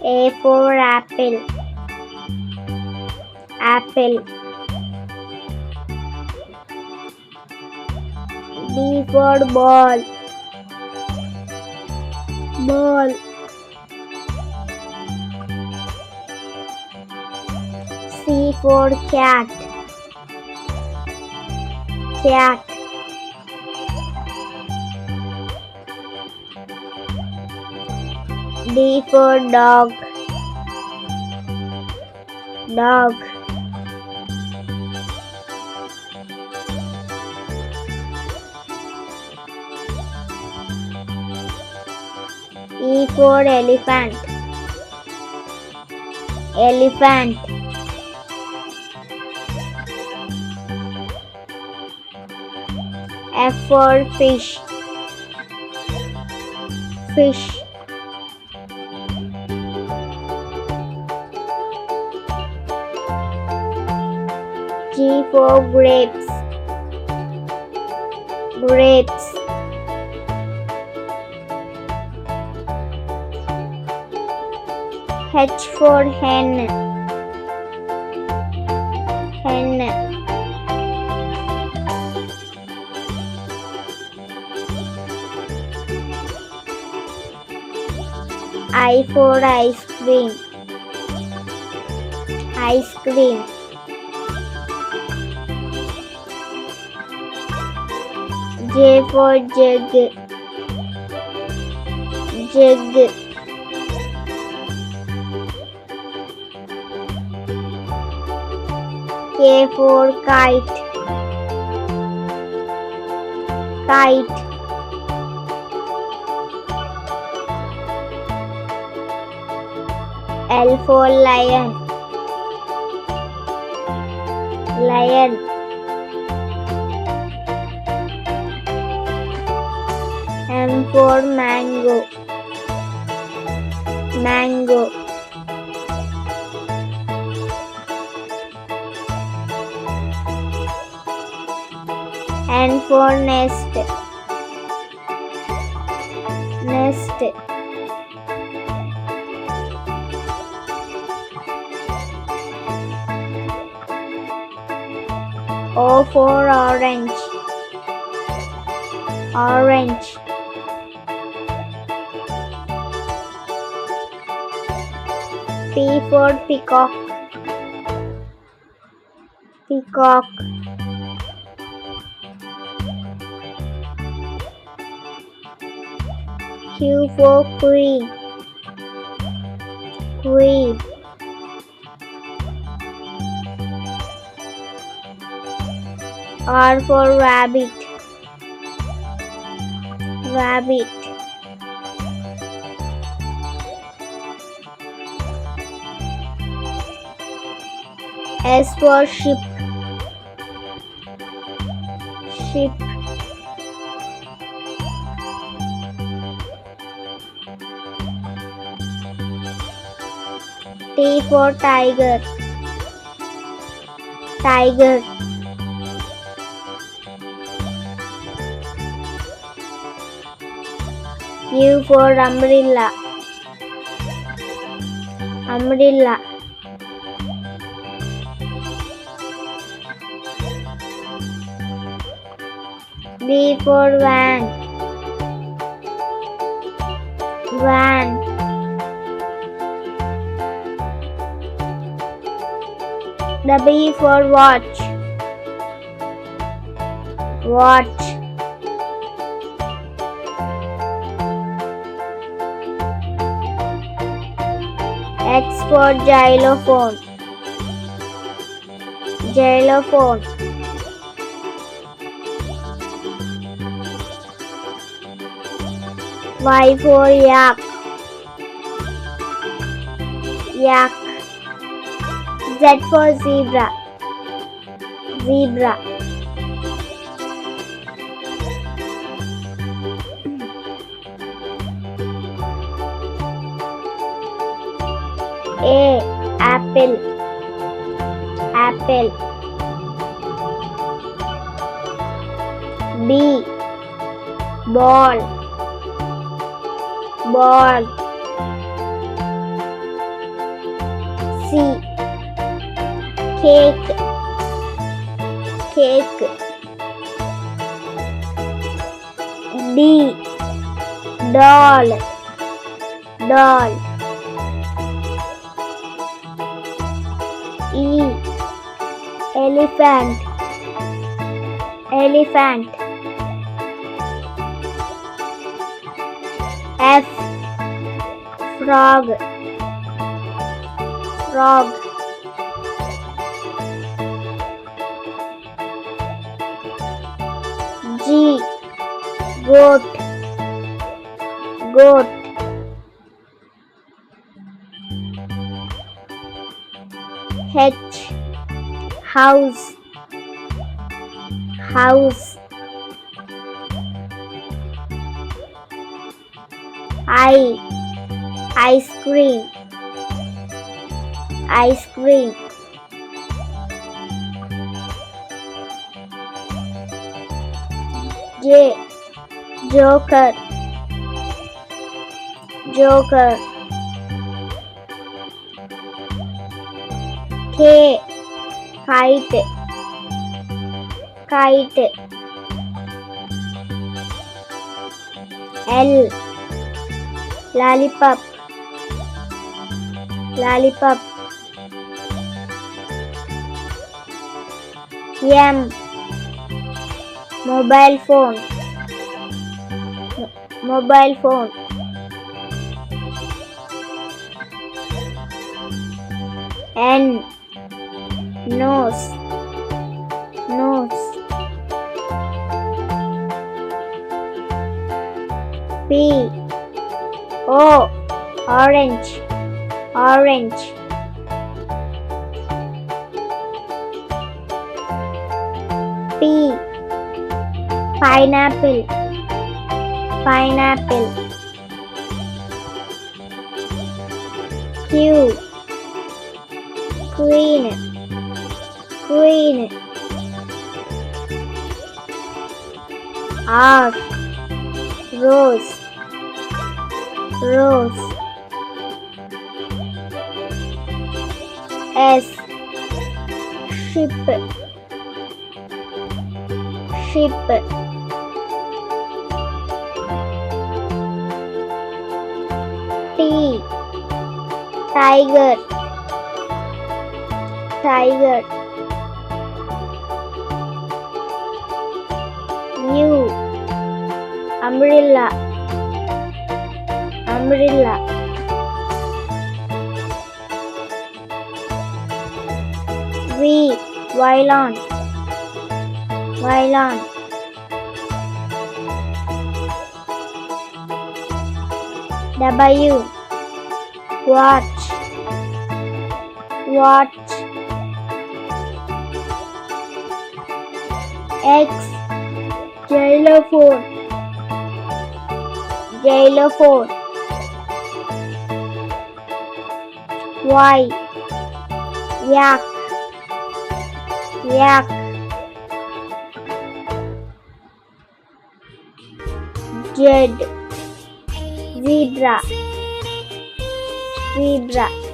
A for apple. Apple. B for ball. Ball. C for cat. Cat. D for dog. Dog. E for elephant. Elephant. F for fish. Fish. G for grapes. Grapes. H for hen. Hen. I for ice cream. Ice cream. J for jug. Jug. K for kite. Kite. L for lion. Lion. M for mango. Mango. N for nest. Nest. O for orange. Orange. P for peacock. Peacock. Q for queen. Queen. R for rabbit. Rabbit. S for ship. Ship. T for tiger. Tiger. U for umbrella. Umbrella. V for van. Van. W for watch. Watch. X for xylophone. Xylophone. Y for yak. Yak. Z for zebra. Zebra. A. Apple. Apple. B. Ball. Ball. cake, cake. D, doll, doll. E, elephant, elephant. F, frog, frog. G, goat, goat. H, house, house. I, ice cream, ice cream. J, joker, joker. K, kite, kite. L, lollipop, lollipop. M, mobile phone, mobile phone. N, nose, nose. P, O, orange, orange. P, pineapple, pineapple. Q, queen, queen. R, rose, rose. S, ship, ship. T, tiger, tiger. U, umbrella, umbrella. V, violin, violin. W, watch, watch. X, xylophone, xylophone. Y, yak, yak. Z, zebra, zebra.